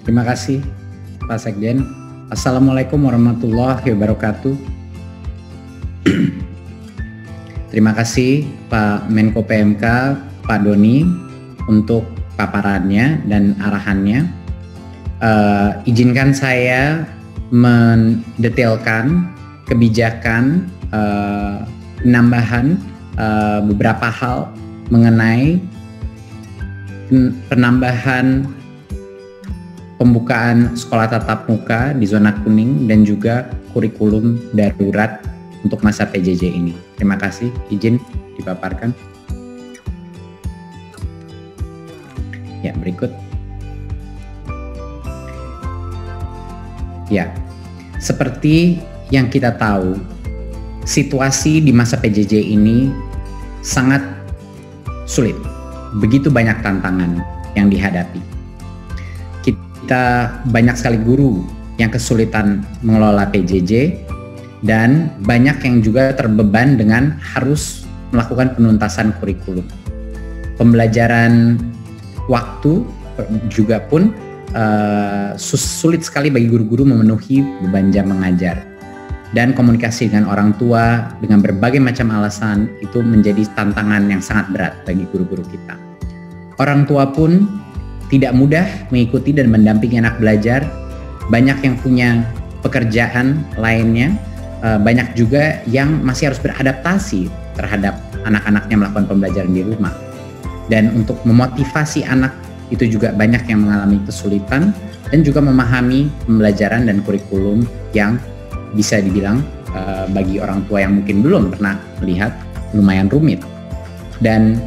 Terima kasih Pak Sekjen. Assalamualaikum warahmatullahi wabarakatuh. Terima kasih Pak Menko PMK, Pak Doni untuk paparannya dan arahannya. Izinkan saya mendetailkan kebijakan penambahan beberapa hal mengenai penambahan pembukaan sekolah tatap muka di zona kuning dan juga kurikulum darurat untuk masa PJJ ini. Terima kasih, izin dipaparkan. Ya, berikut. Ya, seperti yang kita tahu, situasi di masa PJJ ini sangat sulit. Begitu banyak tantangan yang dihadapi. Kita banyak sekali guru yang kesulitan mengelola PJJ dan banyak yang juga terbeban dengan harus melakukan penuntasan kurikulum. Pembelajaran waktu juga pun sulit sekali bagi guru-guru memenuhi beban jam mengajar. Dan komunikasi dengan orang tua dengan berbagai macam alasan itu menjadi tantangan yang sangat berat bagi guru-guru kita. Orang tua pun tidak mudah mengikuti dan mendampingi anak belajar. Banyak yang punya pekerjaan lainnya, banyak juga yang masih harus beradaptasi terhadap anak-anaknya melakukan pembelajaran di rumah. Dan untuk memotivasi anak itu juga banyak yang mengalami kesulitan dan juga memahami pembelajaran dan kurikulum yang bisa dibilang bagi orang tua yang mungkin belum pernah melihat lumayan rumit. Dan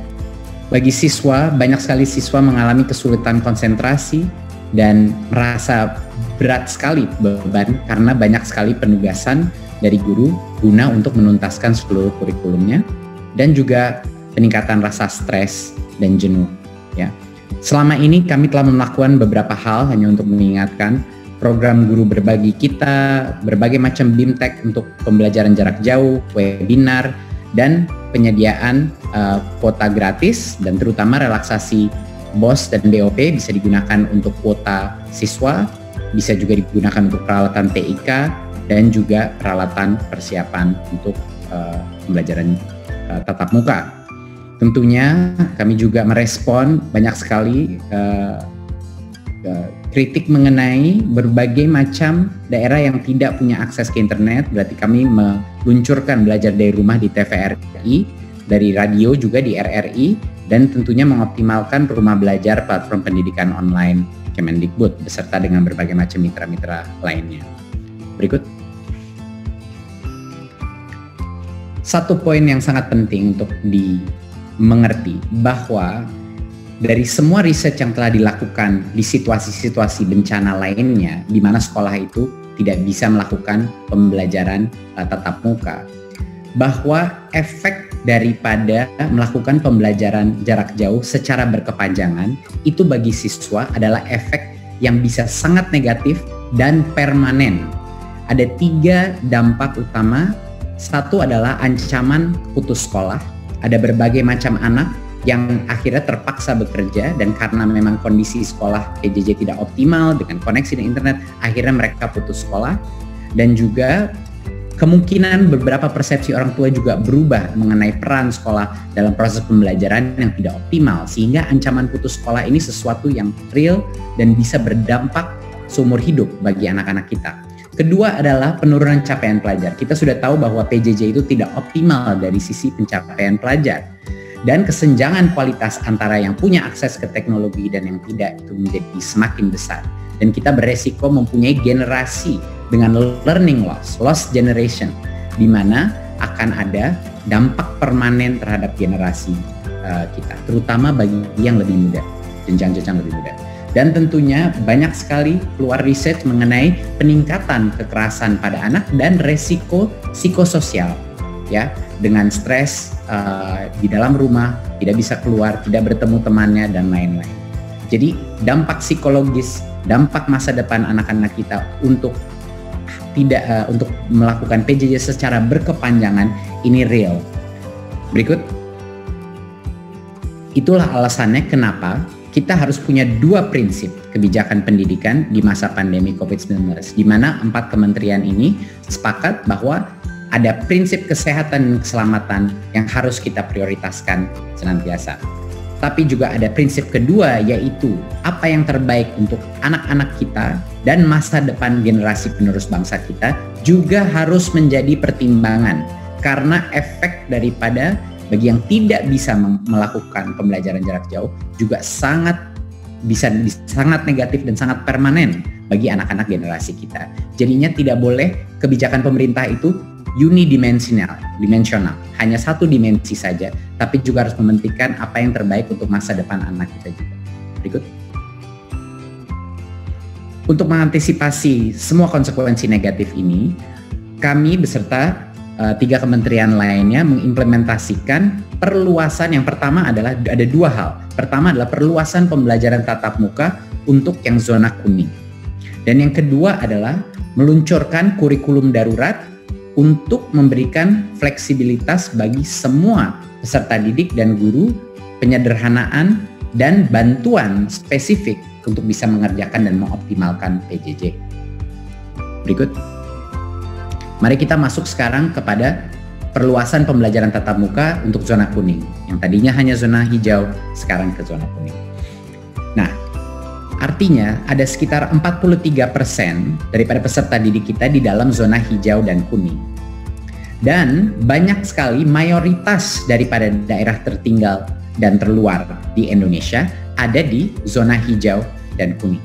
bagi siswa, banyak sekali siswa mengalami kesulitan konsentrasi dan merasa berat sekali beban karena banyak sekali penugasan dari guru guna untuk menuntaskan seluruh kurikulumnya dan juga peningkatan rasa stres dan jenuh. Ya. Selama ini kami telah melakukan beberapa hal hanya untuk mengingatkan program guru berbagi kita, berbagai macam BIMTEK untuk pembelajaran jarak jauh, webinar, dan penyediaan kuota gratis dan terutama relaksasi BOS dan BOP bisa digunakan untuk kuota siswa, bisa juga digunakan untuk peralatan TIK dan juga peralatan persiapan untuk pembelajaran tatap muka. Tentunya kami juga merespon banyak sekali kritik mengenai berbagai macam daerah yang tidak punya akses ke internet. Berarti kami meluncurkan belajar dari rumah di TVRI, dari radio juga di RRI, dan tentunya mengoptimalkan rumah belajar platform pendidikan online Kemendikbud beserta dengan berbagai macam mitra-mitra lainnya. Berikut. Satu poin yang sangat penting untuk dimengerti bahwa dari semua riset yang telah dilakukan di situasi-situasi bencana lainnya di mana sekolah itu tidak bisa melakukan pembelajaran tatap muka, bahwa efek daripada melakukan pembelajaran jarak jauh secara berkepanjangan itu bagi siswa adalah efek yang bisa sangat negatif dan permanen. Ada 3 dampak utama. Satu adalah ancaman putus sekolah. Ada berbagai macam anak yang akhirnya terpaksa bekerja dan karena memang kondisi sekolah PJJ tidak optimal dengan koneksi dan internet, akhirnya mereka putus sekolah. Dan juga kemungkinan beberapa persepsi orang tua juga berubah mengenai peran sekolah dalam proses pembelajaran yang tidak optimal, sehingga ancaman putus sekolah ini sesuatu yang real dan bisa berdampak seumur hidup bagi anak-anak kita. Kedua adalah penurunan capaian pelajar. Kita sudah tahu bahwa PJJ itu tidak optimal dari sisi pencapaian pelajar. Dan kesenjangan kualitas antara yang punya akses ke teknologi dan yang tidak itu menjadi semakin besar. Dan kita beresiko mempunyai generasi dengan learning loss generation, di mana akan ada dampak permanen terhadap generasi kita, terutama bagi yang lebih muda, jenjang-jenjang lebih muda. Dan tentunya banyak sekali keluar riset mengenai peningkatan kekerasan pada anak dan resiko psikososial, ya, dengan stres di dalam rumah, tidak bisa keluar, tidak bertemu temannya dan lain-lain. Jadi dampak psikologis, dampak masa depan anak-anak kita untuk untuk melakukan PJJ secara berkepanjangan ini real. Berikut. Itulah alasannya kenapa kita harus punya dua prinsip kebijakan pendidikan di masa pandemi COVID-19, di mana 4 kementerian ini sepakat bahwa ada prinsip kesehatan dan keselamatan yang harus kita prioritaskan senantiasa. Tapi juga ada prinsip kedua, yaitu apa yang terbaik untuk anak-anak kita dan masa depan generasi penerus bangsa kita juga harus menjadi pertimbangan, karena efek daripada bagi yang tidak bisa melakukan pembelajaran jarak jauh juga sangat negatif dan sangat permanen bagi anak-anak generasi kita. Jadinya tidak boleh kebijakan pemerintah itu unidimensional, hanya satu dimensi saja, tapi juga harus mementingkan apa yang terbaik untuk masa depan anak kita juga. Berikut. Untuk mengantisipasi semua konsekuensi negatif ini, kami beserta 3 kementerian lainnya mengimplementasikan perluasan. Yang pertama adalah ada 2 hal. Pertama adalah perluasan pembelajaran tatap muka untuk yang zona kuning. Dan yang kedua adalah meluncurkan kurikulum darurat untuk memberikan fleksibilitas bagi semua peserta didik dan guru, penyederhanaan dan bantuan spesifik untuk bisa mengerjakan dan mengoptimalkan PJJ. Berikut. Mari kita masuk sekarang kepada perluasan pembelajaran tatap muka untuk zona kuning. Yang tadinya hanya zona hijau, sekarang ke zona kuning. Nah, artinya ada sekitar 43% daripada peserta didik kita di dalam zona hijau dan kuning. Dan banyak sekali mayoritas daripada daerah tertinggal dan terluar di Indonesia ada di zona hijau dan kuning.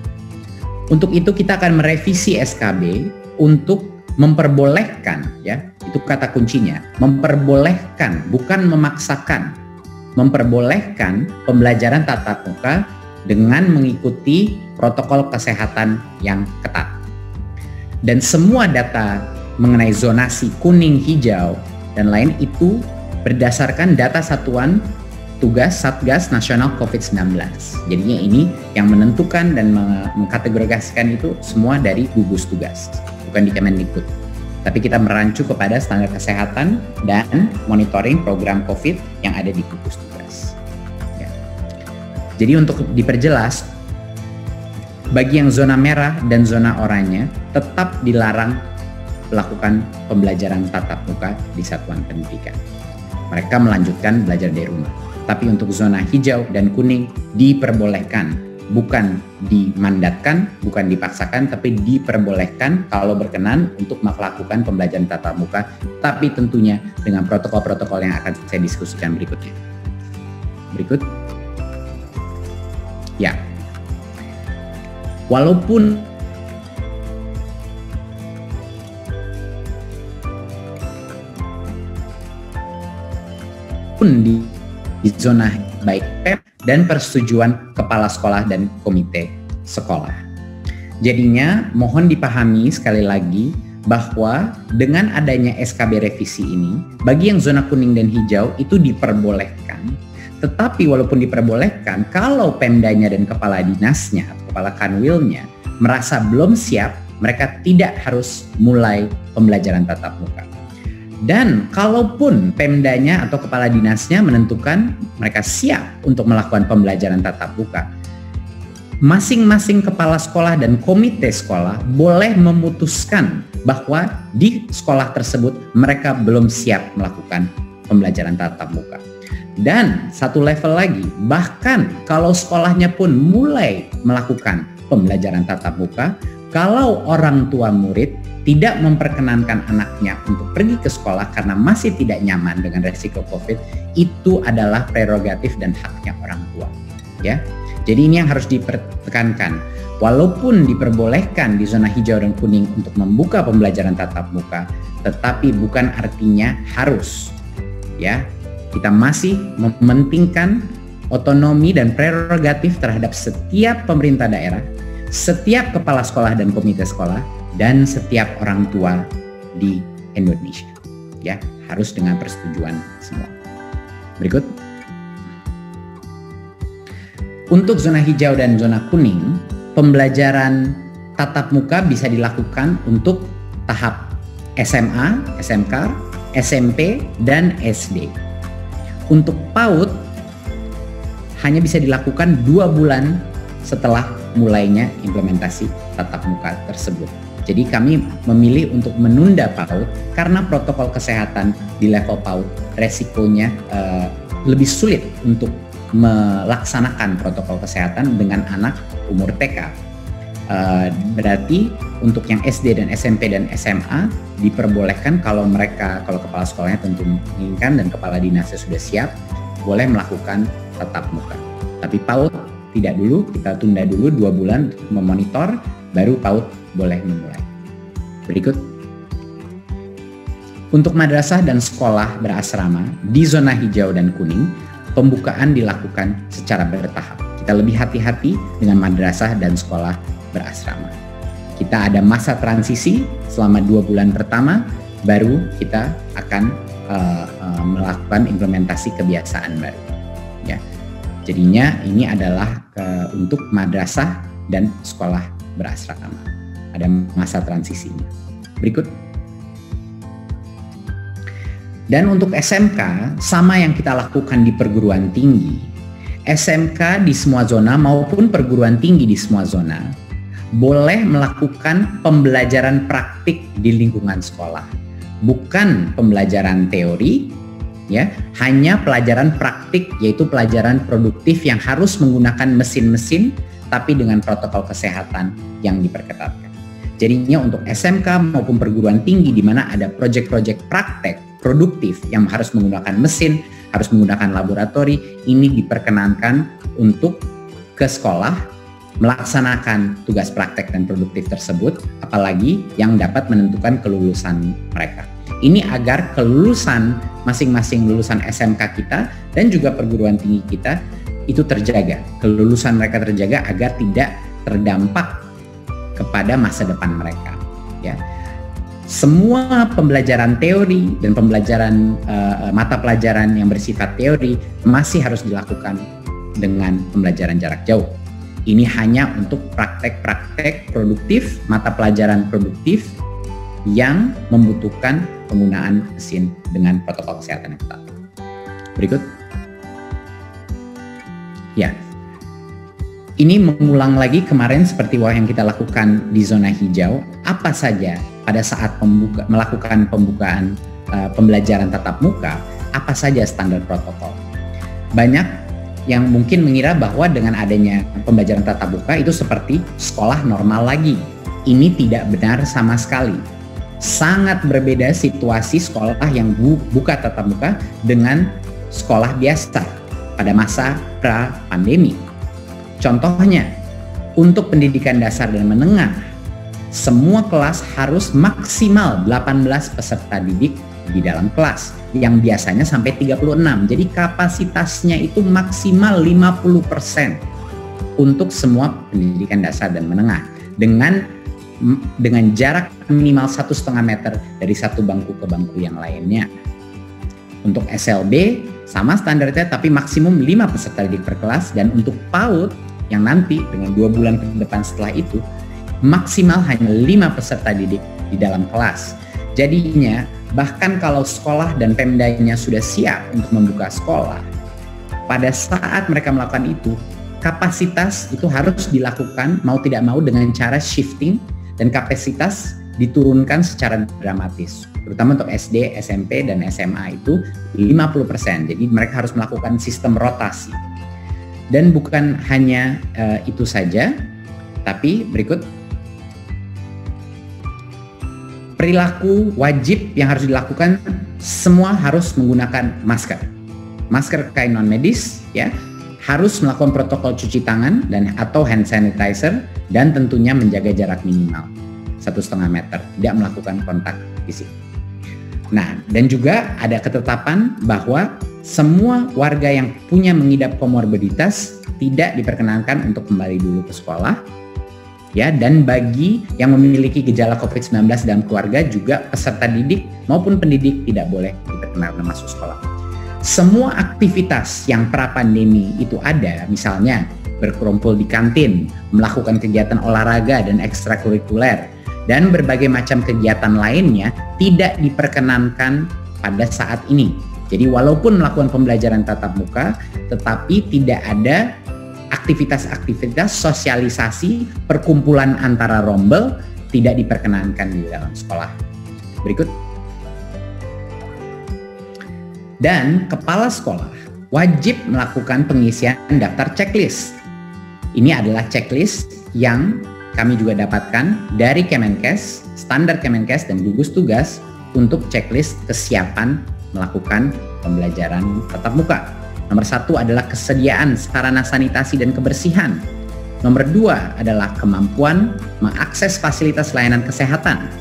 Untuk itu kita akan merevisi SKB untuk memperbolehkan, ya, itu kata kuncinya, memperbolehkan, bukan memaksakan, memperbolehkan pembelajaran tatap muka dengan mengikuti protokol kesehatan yang ketat. Dan semua data mengenai zonasi kuning, hijau, dan lain itu berdasarkan data satuan tugas Satgas Nasional COVID-19. Jadinya ini yang menentukan dan mengkategorikan itu semua dari gugus tugas, bukan di Kemendikbud. Tapi kita merancu kepada standar kesehatan dan monitoring program COVID yang ada di gugus tugas. Ya. Jadi untuk diperjelas, bagi yang zona merah dan zona oranye tetap dilarang melakukan pembelajaran tatap muka di satuan pendidikan. Mereka melanjutkan belajar dari rumah. Tapi untuk zona hijau dan kuning diperbolehkan, bukan dimandatkan, bukan dipaksakan, tapi diperbolehkan kalau berkenan untuk melakukan pembelajaran tatap muka, tapi tentunya dengan protokol-protokol yang akan saya diskusikan berikutnya. Berikut. Ya. Walaupun di zona baik PEP dan persetujuan kepala sekolah dan komite sekolah. Jadinya mohon dipahami sekali lagi bahwa dengan adanya SKB revisi ini, bagi yang zona kuning dan hijau itu diperbolehkan. Tetapi walaupun diperbolehkan, kalau Pemdanya dan kepala dinasnya, kepala kanwilnya merasa belum siap, mereka tidak harus mulai pembelajaran tatap muka. Dan kalaupun Pemdanya atau kepala dinasnya menentukan mereka siap untuk melakukan pembelajaran tatap muka, masing-masing kepala sekolah dan komite sekolah boleh memutuskan bahwa di sekolah tersebut mereka belum siap melakukan pembelajaran tatap muka. Dan satu level lagi, bahkan kalau sekolahnya pun mulai melakukan pembelajaran tatap muka, kalau orang tua murid tidak memperkenankan anaknya untuk pergi ke sekolah karena masih tidak nyaman dengan resiko COVID, itu adalah prerogatif dan haknya orang tua. Ya, jadi ini yang harus dipertekankan. Walaupun diperbolehkan di zona hijau dan kuning untuk membuka pembelajaran tatap muka, tetapi bukan artinya harus. Ya, kita masih mementingkan otonomi dan prerogatif terhadap setiap pemerintah daerah, setiap kepala sekolah dan komite sekolah, dan setiap orang tua di Indonesia. Ya, harus dengan persetujuan semua. Berikut. Untuk zona hijau dan zona kuning, pembelajaran tatap muka bisa dilakukan untuk tahap SMA, SMK, SMP, dan SD. Untuk PAUD, hanya bisa dilakukan 2 bulan setelah mulainya implementasi tatap muka tersebut. Jadi kami memilih untuk menunda PAUD karena protokol kesehatan di level PAUD resikonya lebih sulit untuk melaksanakan protokol kesehatan dengan anak umur TK. Berarti untuk yang SD dan SMP dan SMA diperbolehkan kalau kepala sekolahnya tentu menginginkan dan kepala dinasnya sudah siap, boleh melakukan tatap muka. Tapi PAUD tidak dulu, kita tunda dulu 2 bulan untuk memonitor, baru PAUD boleh memulai. Berikut. Untuk madrasah dan sekolah berasrama di zona hijau dan kuning, pembukaan dilakukan secara bertahap. Kita lebih hati-hati dengan madrasah dan sekolah berasrama. Kita ada masa transisi selama 2 bulan pertama, baru kita akan melakukan implementasi kebiasaan baru. Ya, jadinya ini adalah untuk madrasah dan sekolah berasrama. Ada masa transisinya. Berikut. Dan untuk SMK, sama yang kita lakukan di perguruan tinggi. SMK di semua zona maupun perguruan tinggi di semua zona boleh melakukan pembelajaran praktik di lingkungan sekolah. Bukan pembelajaran teori, ya, hanya pelajaran praktik, yaitu pelajaran produktif yang harus menggunakan mesin-mesin tapi dengan protokol kesehatan yang diperketatkan. Jadinya untuk SMK maupun perguruan tinggi di mana ada proyek-proyek praktek produktif yang harus menggunakan mesin, harus menggunakan laboratori, ini diperkenankan untuk ke sekolah melaksanakan tugas praktek dan produktif tersebut, apalagi yang dapat menentukan kelulusan mereka. Ini agar kelulusan masing-masing lulusan SMK kita dan juga perguruan tinggi kita itu terjaga, kelulusan mereka terjaga agar tidak terdampak kepada masa depan mereka. Ya, semua pembelajaran teori dan pembelajaran mata pelajaran yang bersifat teori masih harus dilakukan dengan pembelajaran jarak jauh. Ini hanya untuk praktek-praktek produktif, mata pelajaran produktif yang membutuhkan penggunaan mesin dengan protokol kesehatan yang ketat. Berikut. Ya, ini mengulang lagi kemarin seperti yang kita lakukan di zona hijau. Apa saja pada saat melakukan pembukaan pembelajaran tatap muka, apa saja standar protokol. Banyak yang mungkin mengira bahwa dengan adanya pembelajaran tatap muka itu seperti sekolah normal lagi. Ini tidak benar sama sekali. Sangat berbeda situasi sekolah yang buka tatap muka dengan sekolah biasa pada masa pra-pandemi. Contohnya, untuk pendidikan dasar dan menengah, semua kelas harus maksimal 18 peserta didik di dalam kelas, yang biasanya sampai 36. Jadi kapasitasnya itu maksimal 50% untuk semua pendidikan dasar dan menengah dengan jarak minimal 1,5 meter dari satu bangku ke bangku yang lainnya. Untuk SLB sama standarnya tapi maksimum 5 peserta didik per kelas, dan untuk PAUD yang nanti dengan 2 bulan ke depan setelah itu maksimal hanya 5 peserta didik di dalam kelas. Jadinya bahkan kalau sekolah dan Pemdanya sudah siap untuk membuka sekolah, pada saat mereka melakukan itu, kapasitas itu harus dilakukan mau tidak mau dengan cara shifting, dan kapasitas diturunkan secara dramatis. Terutama untuk SD, SMP, dan SMA itu 50%. Jadi mereka harus melakukan sistem rotasi. Dan bukan hanya itu saja, tapi berikut. Perilaku wajib yang harus dilakukan, semua harus menggunakan masker. Masker kain non medis, ya, harus melakukan protokol cuci tangan dan atau hand sanitizer, dan tentunya menjaga jarak minimal 1,5 meter, tidak melakukan kontak fisik. Nah, dan juga ada ketetapan bahwa semua warga yang punya mengidap komorbiditas tidak diperkenankan untuk kembali dulu ke sekolah. Ya, dan bagi yang memiliki gejala COVID-19 dalam keluarga, juga peserta didik maupun pendidik tidak boleh diperkenankan masuk sekolah. Semua aktivitas yang pra-pandemi itu ada, misalnya berkumpul di kantin, melakukan kegiatan olahraga dan ekstrakurikuler, dan berbagai macam kegiatan lainnya tidak diperkenankan pada saat ini. Jadi walaupun melakukan pembelajaran tatap muka, tetapi tidak ada aktivitas-aktivitas sosialisasi, perkumpulan antara rombel tidak diperkenankan di dalam sekolah. Berikut. Dan kepala sekolah wajib melakukan pengisian daftar checklist. Ini adalah checklist yang kami juga dapatkan dari Kemenkes, standar Kemenkes dan gugus tugas untuk checklist kesiapan melakukan pembelajaran tatap muka. Nomor 1 adalah kesediaan sarana sanitasi dan kebersihan. Nomor 2 adalah kemampuan mengakses fasilitas layanan kesehatan.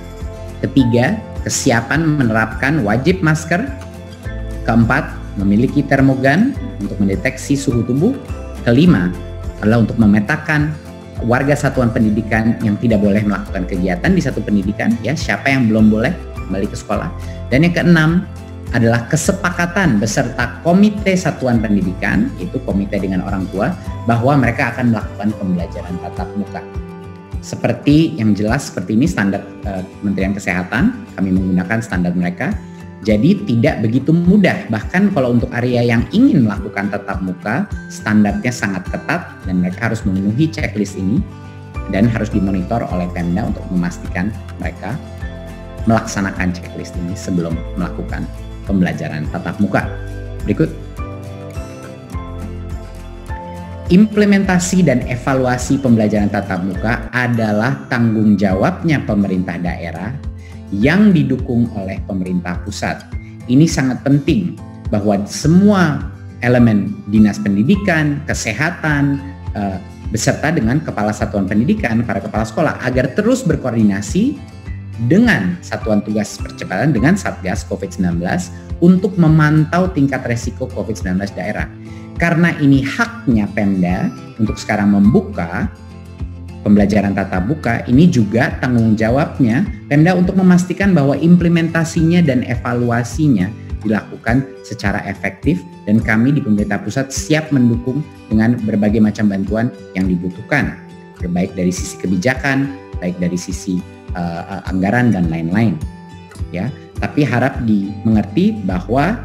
Ketiga, kesiapan menerapkan wajib masker. Keempat, memiliki termogan untuk mendeteksi suhu tubuh. Kelima adalah untuk memetakan warga satuan pendidikan yang tidak boleh melakukan kegiatan di satu pendidikan, ya, siapa yang belum boleh kembali ke sekolah. Dan yang keenam adalah kesepakatan beserta komite satuan pendidikan, itu komite dengan orang tua, bahwa mereka akan melakukan pembelajaran tatap muka. Seperti yang jelas seperti ini standar Kementerian Kesehatan, kami menggunakan standar mereka. Jadi tidak begitu mudah, bahkan kalau untuk area yang ingin melakukan tatap muka, standarnya sangat ketat dan mereka harus memenuhi checklist ini dan harus dimonitor oleh Pemda untuk memastikan mereka melaksanakan checklist ini sebelum melakukan pembelajaran tatap muka. Berikut. Implementasi dan evaluasi pembelajaran tatap muka adalah tanggung jawabnya pemerintah daerah yang didukung oleh pemerintah pusat. Ini sangat penting bahwa semua elemen dinas pendidikan, kesehatan, beserta dengan kepala satuan pendidikan, para kepala sekolah agar terus berkoordinasi dengan satuan tugas percepatan, dengan Satgas COVID-19 untuk memantau tingkat resiko COVID-19 daerah. Karena ini haknya Pemda untuk sekarang membuka pembelajaran tatap muka, ini juga tanggung jawabnya Pemda untuk memastikan bahwa implementasinya dan evaluasinya dilakukan secara efektif, dan kami di pemerintah pusat siap mendukung dengan berbagai macam bantuan yang dibutuhkan, baik dari sisi kebijakan, baik dari sisi anggaran dan lain-lain, ya. Tapi harap dimengerti bahwa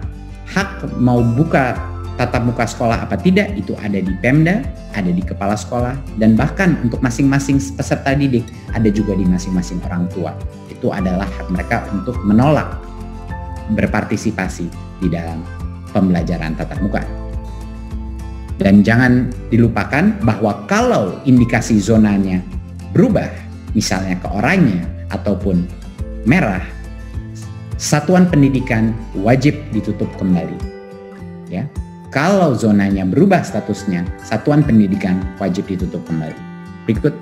hak mau buka tatap muka sekolah apa tidak itu ada di Pemda, ada di kepala sekolah, dan bahkan untuk masing-masing peserta didik ada juga di masing-masing orang tua. Itu adalah hak mereka untuk menolak berpartisipasi di dalam pembelajaran tatap muka. Dan jangan dilupakan bahwa kalau indikasi zonanya berubah, misalnya ke oranye ataupun merah, satuan pendidikan wajib ditutup kembali, ya. Kalau zonanya berubah statusnya, satuan pendidikan wajib ditutup kembali. Berikut.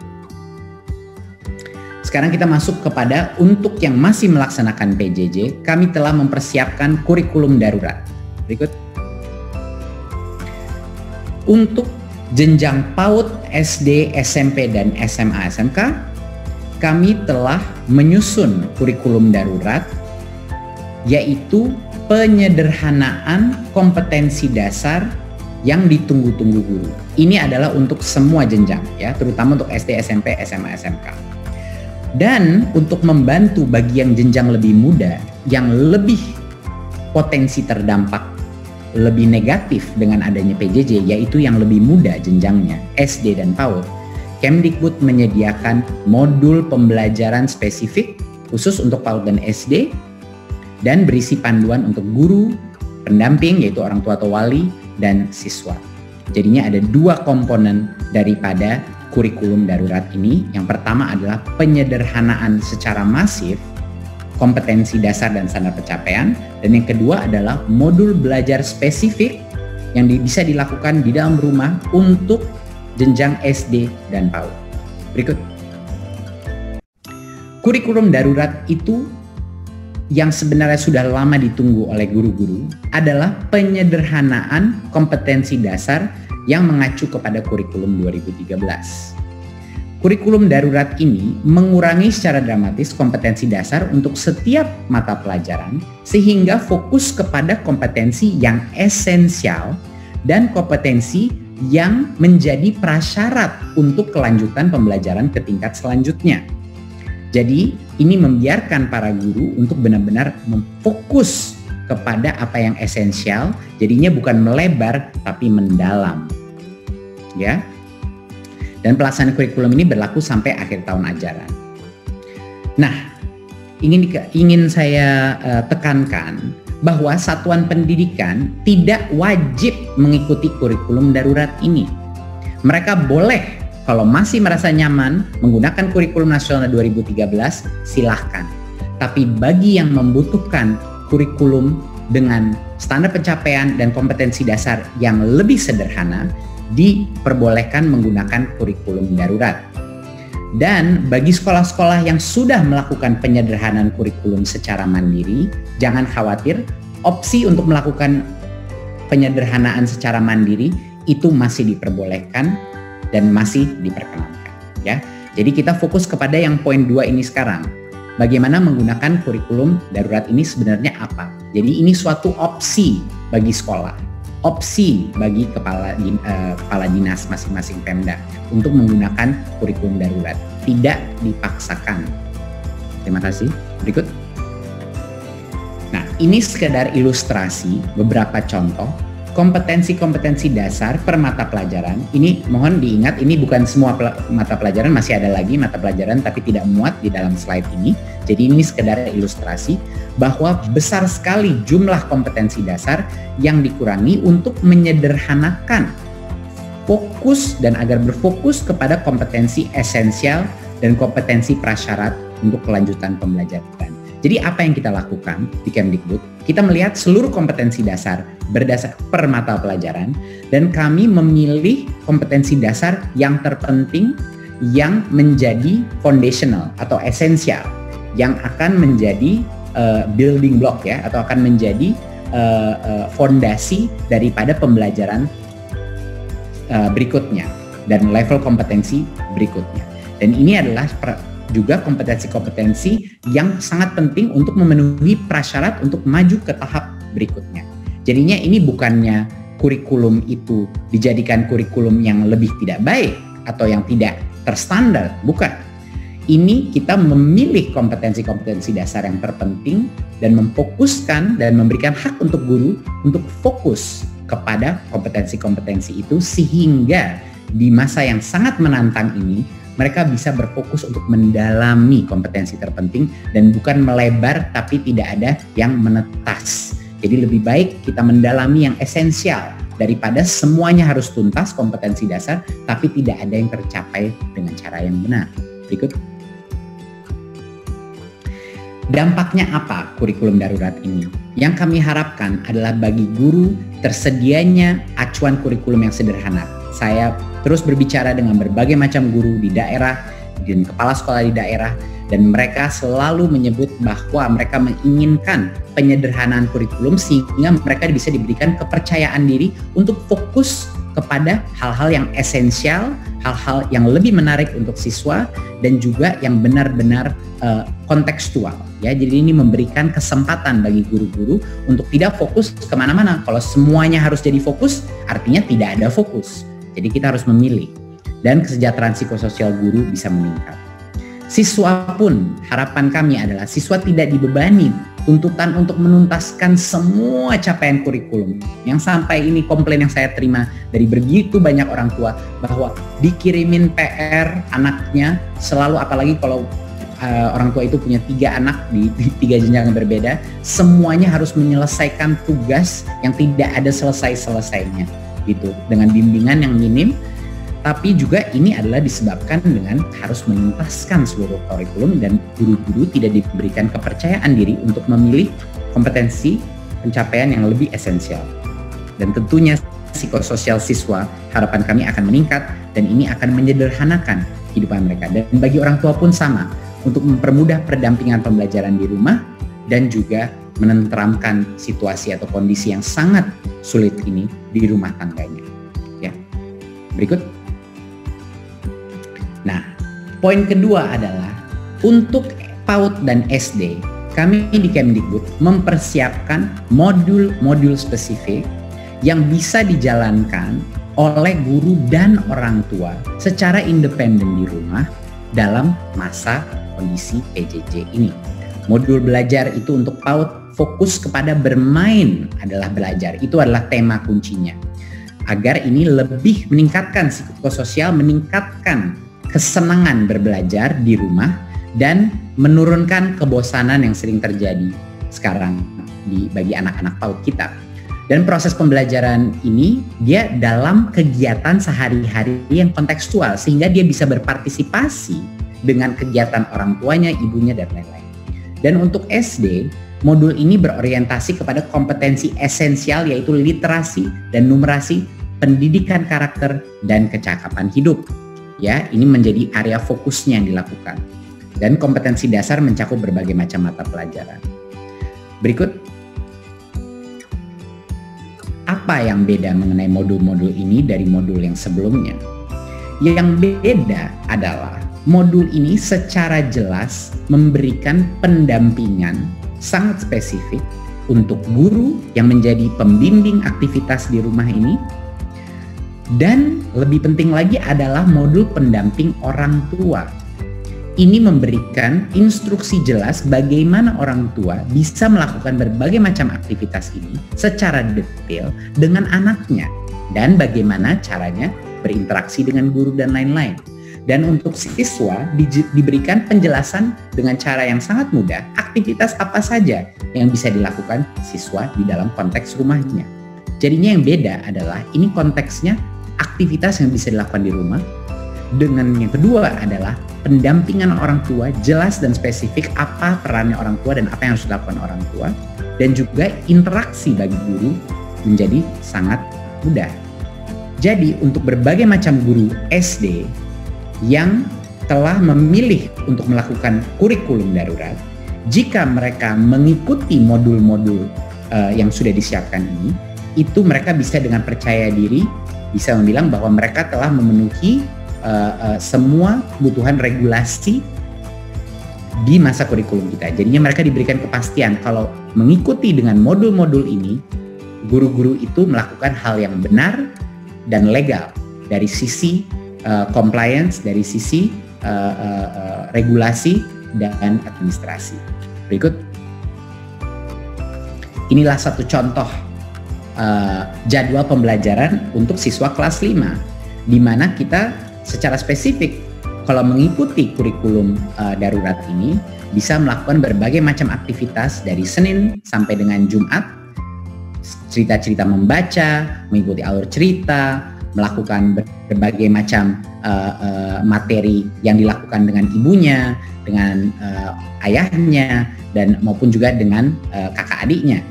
Sekarang kita masuk kepada untuk yang masih melaksanakan PJJ, kami telah mempersiapkan kurikulum darurat. Berikut. Untuk jenjang PAUD, SD, SMP, dan SMA, SMK, kami telah menyusun kurikulum darurat, yaitu penyederhanaan kompetensi dasar yang ditunggu-tunggu guru. Ini adalah untuk semua jenjang, ya, terutama untuk SD, SMP, SMA, SMK. Dan untuk membantu bagi yang jenjang lebih muda, yang lebih potensi terdampak lebih negatif dengan adanya PJJ, yaitu yang lebih muda jenjangnya, SD dan PAUD, Kemdikbud menyediakan modul pembelajaran spesifik khusus untuk PAUD dan SD dan berisi panduan untuk guru, pendamping yaitu orang tua atau wali, dan siswa. Jadinya ada dua komponen daripada kurikulum darurat ini. Yang pertama adalah penyederhanaan secara masif kompetensi dasar dan standar pencapaian, dan yang kedua adalah modul belajar spesifik yang bisa dilakukan di dalam rumah untuk jenjang SD dan PAUD. Berikut. Kurikulum darurat itu yang sebenarnya sudah lama ditunggu oleh guru-guru adalah penyederhanaan kompetensi dasar yang mengacu kepada kurikulum 2013. Kurikulum darurat ini mengurangi secara dramatis kompetensi dasar untuk setiap mata pelajaran sehingga fokus kepada kompetensi yang esensial dan kompetensi yang menjadi prasyarat untuk kelanjutan pembelajaran ke tingkat selanjutnya. Jadi ini membiarkan para guru untuk benar-benar memfokus kepada apa yang esensial, jadinya bukan melebar tapi mendalam. Ya. Dan pelaksanaan kurikulum ini berlaku sampai akhir tahun ajaran. Nah, ingin saya tekankan bahwa satuan pendidikan tidak wajib mengikuti kurikulum darurat ini. Mereka boleh, kalau masih merasa nyaman menggunakan kurikulum nasional 2013, silahkan. Tapi bagi yang membutuhkan kurikulum dengan standar pencapaian dan kompetensi dasar yang lebih sederhana, diperbolehkan menggunakan kurikulum darurat. Dan bagi sekolah-sekolah yang sudah melakukan penyederhanaan kurikulum secara mandiri, jangan khawatir, opsi untuk melakukan penyederhanaan secara mandiri itu masih diperbolehkan dan masih diperkenankan. Ya. Jadi kita fokus kepada yang poin 2 ini sekarang. Bagaimana menggunakan kurikulum darurat ini sebenarnya apa? Jadi ini suatu opsi bagi sekolah, opsi bagi kepala dinas masing-masing Pemda untuk menggunakan kurikulum darurat, tidak dipaksakan. Terima kasih. Berikut. Nah, ini sekedar ilustrasi beberapa contoh kompetensi-kompetensi dasar per mata pelajaran. Ini mohon diingat, ini bukan semua mata pelajaran, masih ada lagi mata pelajaran tapi tidak muat di dalam slide ini. Jadi ini sekedar ilustrasi bahwa besar sekali jumlah kompetensi dasar yang dikurangi untuk menyederhanakan fokus dan agar berfokus kepada kompetensi esensial dan kompetensi prasyarat untuk kelanjutan pembelajaran. Jadi apa yang kita lakukan di Kemdikbud? Kita melihat seluruh kompetensi dasar berdasar per mata pelajaran dan kami memilih kompetensi dasar yang terpenting yang menjadi foundational atau esensial yang akan menjadi building block ya atau akan menjadi fondasi daripada pembelajaran berikutnya dan level kompetensi berikutnya. Dan ini adalah juga kompetensi-kompetensi yang sangat penting untuk memenuhi prasyarat untuk maju ke tahap berikutnya. Jadinya ini bukannya kurikulum itu dijadikan kurikulum yang lebih tidak baik atau yang tidak terstandar, bukan. Ini kita memilih kompetensi-kompetensi dasar yang terpenting dan memfokuskan dan memberikan hak untuk guru untuk fokus kepada kompetensi-kompetensi itu sehingga di masa yang sangat menantang ini mereka bisa berfokus untuk mendalami kompetensi terpenting dan bukan melebar tapi tidak ada yang menetas. Jadi lebih baik kita mendalami yang esensial daripada semuanya harus tuntas kompetensi dasar tapi tidak ada yang tercapai dengan cara yang benar. Berikut. Dampaknya apa kurikulum darurat ini? Yang kami harapkan adalah bagi guru tersedianya acuan kurikulum yang sederhana. Saya terus berbicara dengan berbagai macam guru di daerah, dan kepala sekolah di daerah, dan mereka selalu menyebut bahwa mereka menginginkan penyederhanaan kurikulum sehingga mereka bisa diberikan kepercayaan diri untuk fokus kepada hal-hal yang esensial, hal-hal yang lebih menarik untuk siswa, dan juga yang benar-benar kontekstual. Ya, jadi ini memberikan kesempatan bagi guru-guru untuk tidak fokus kemana-mana. Kalau semuanya harus jadi fokus, artinya tidak ada fokus. Jadi kita harus memilih dan kesejahteraan psikososial guru bisa meningkat. Siswa pun harapan kami adalah siswa tidak dibebani tuntutan untuk menuntaskan semua capaian kurikulum. Yang sampai ini komplain yang saya terima dari begitu banyak orang tua bahwa dikirimin PR anaknya selalu, apalagi kalau orang tua itu punya 3 anak di 3 jenjang yang berbeda, semuanya harus menyelesaikan tugas yang tidak ada selesai-selesainya. Gitu, dengan bimbingan yang minim, tapi juga ini adalah disebabkan dengan harus menuntaskan seluruh kurikulum dan guru-guru tidak diberikan kepercayaan diri untuk memilih kompetensi pencapaian yang lebih esensial. Dan tentunya psikososial siswa harapan kami akan meningkat dan ini akan menyederhanakan kehidupan mereka. Dan bagi orang tua pun sama, untuk mempermudah perdampingan pembelajaran di rumah dan juga menenteramkan situasi atau kondisi yang sangat sulit ini di rumah tangganya. Ya. Berikut. Nah, poin kedua adalah untuk PAUD dan SD, kami di Kemdikbud mempersiapkan modul-modul spesifik yang bisa dijalankan oleh guru dan orang tua secara independen di rumah dalam masa kondisi PJJ ini. Modul belajar itu untuk PAUD fokus kepada bermain adalah belajar. Itu adalah tema kuncinya. Agar ini lebih meningkatkan psikososial, meningkatkan kesenangan berbelajar di rumah, dan menurunkan kebosanan yang sering terjadi sekarang bagi anak-anak PAUD kita. Dan proses pembelajaran ini dia dalam kegiatan sehari-hari yang kontekstual, sehingga dia bisa berpartisipasi dengan kegiatan orang tuanya, ibunya, dan lain-lain. Dan untuk SD, modul ini berorientasi kepada kompetensi esensial, yaitu literasi dan numerasi, pendidikan karakter, dan kecakapan hidup. Ya, ini menjadi area fokusnya yang dilakukan. Dan kompetensi dasar mencakup berbagai macam mata pelajaran. Berikut, apa yang beda mengenai modul-modul ini dari modul yang sebelumnya? Yang beda adalah modul ini secara jelas memberikan pendampingan sangat spesifik untuk guru yang menjadi pembimbing aktivitas di rumah ini. Dan lebih penting lagi adalah modul pendamping orang tua. Ini memberikan instruksi jelas bagaimana orang tua bisa melakukan berbagai macam aktivitas ini secara detail dengan anaknya, dan bagaimana caranya berinteraksi dengan guru dan lain-lain. Dan untuk siswa diberikan penjelasan dengan cara yang sangat mudah, aktivitas apa saja yang bisa dilakukan siswa di dalam konteks rumahnya. Jadinya yang beda adalah ini konteksnya aktivitas yang bisa dilakukan di rumah, dengan yang kedua adalah pendampingan orang tua, jelas dan spesifik apa perannya orang tua dan apa yang harus dilakukan orang tua, dan juga interaksi bagi guru menjadi sangat mudah. Jadi untuk berbagai macam guru SD yang telah memilih untuk melakukan kurikulum darurat, jika mereka mengikuti modul-modul yang sudah disiapkan ini, itu mereka bisa dengan percaya diri bisa membilang bahwa mereka telah memenuhi semua kebutuhan regulasi di masa kurikulum kita. Jadinya mereka diberikan kepastian kalau mengikuti dengan modul-modul ini, guru-guru itu melakukan hal yang benar dan legal dari sisi compliance, dari sisi regulasi dan administrasi. Berikut, inilah satu contoh jadwal pembelajaran untuk siswa kelas 5, di mana kita secara spesifik kalau mengikuti kurikulum darurat ini bisa melakukan berbagai macam aktivitas dari Senin sampai dengan Jumat, cerita-cerita membaca, mengikuti alur cerita, melakukan berbagai macam materi yang dilakukan dengan ibunya, dengan ayahnya, dan maupun juga dengan kakak adiknya.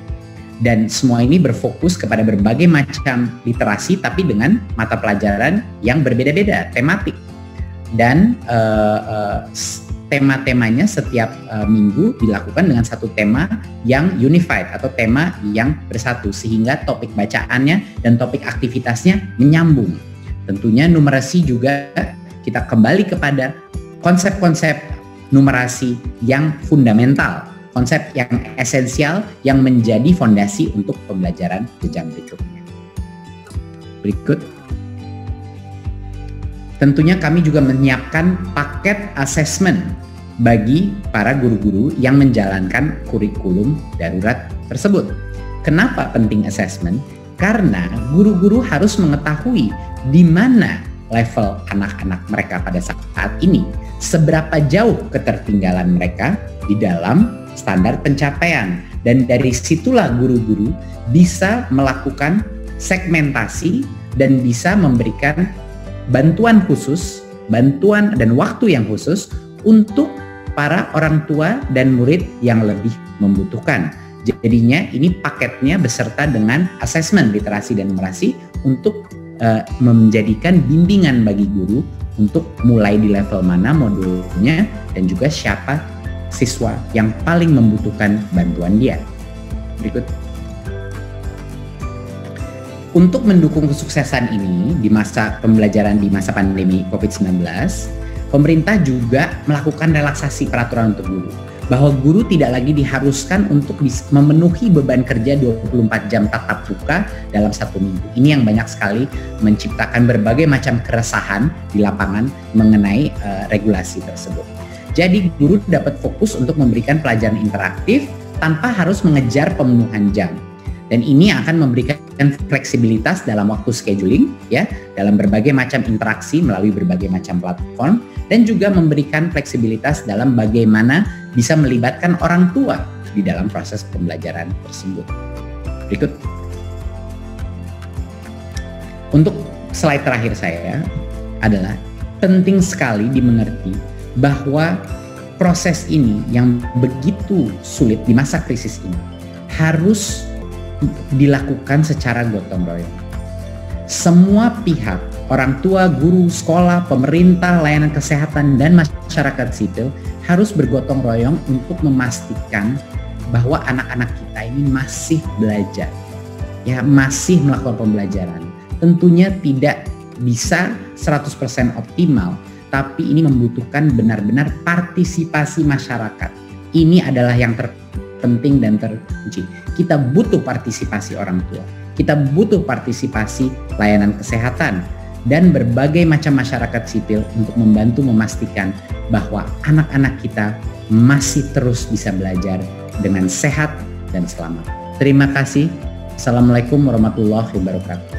Dan semua ini berfokus kepada berbagai macam literasi, tapi dengan mata pelajaran yang berbeda-beda, tematik. Dan tema-temanya setiap minggu dilakukan dengan satu tema yang unified atau tema yang bersatu, sehingga topik bacaannya dan topik aktivitasnya menyambung. Tentunya numerasi juga kita kembali kepada konsep-konsep numerasi yang fundamental, konsep yang esensial yang menjadi fondasi untuk pembelajaran jenjang berikutnya. Berikut, tentunya kami juga menyiapkan paket assessment bagi para guru-guru yang menjalankan kurikulum darurat tersebut. Kenapa penting assessment? Karena guru-guru harus mengetahui di mana level anak-anak mereka pada saat ini, seberapa jauh ketertinggalan mereka di dalam standar pencapaian, dan dari situlah guru-guru bisa melakukan segmentasi dan bisa memberikan bantuan khusus, bantuan dan waktu yang khusus untuk para orang tua dan murid yang lebih membutuhkan. Jadinya ini paketnya beserta dengan asesmen literasi dan numerasi untuk menjadikan bimbingan bagi guru untuk mulai di level mana modulnya dan juga siapa siswa yang paling membutuhkan bantuan dia. Berikut. Untuk mendukung kesuksesan ini di masa pembelajaran di masa pandemi COVID-19, pemerintah juga melakukan relaksasi peraturan untuk guru. Bahwa guru tidak lagi diharuskan untuk memenuhi beban kerja 24 jam tatap muka dalam satu minggu. Ini yang banyak sekali menciptakan berbagai macam keresahan di lapangan mengenai regulasi tersebut. Jadi guru dapat fokus untuk memberikan pelajaran interaktif tanpa harus mengejar pemenuhan jam. Dan ini akan memberikan fleksibilitas dalam waktu scheduling ya, dalam berbagai macam interaksi melalui berbagai macam platform, dan juga memberikan fleksibilitas dalam bagaimana bisa melibatkan orang tua di dalam proses pembelajaran tersebut. Berikut. Untuk slide terakhir saya adalah penting sekali dimengerti bahwa proses ini yang begitu sulit di masa krisis ini harus dilakukan secara gotong royong. Semua pihak, orang tua, guru, sekolah, pemerintah, layanan kesehatan, dan masyarakat sipil harus bergotong royong untuk memastikan bahwa anak-anak kita ini masih belajar, ya, masih melakukan pembelajaran. Tentunya tidak bisa 100% optimal, tapi ini membutuhkan benar-benar partisipasi masyarakat. Ini adalah yang terpenting dan terkunci. Kita butuh partisipasi orang tua, kita butuh partisipasi layanan kesehatan, dan berbagai macam masyarakat sipil untuk membantu memastikan bahwa anak-anak kita masih terus bisa belajar dengan sehat dan selamat. Terima kasih. Assalamualaikum warahmatullahi wabarakatuh.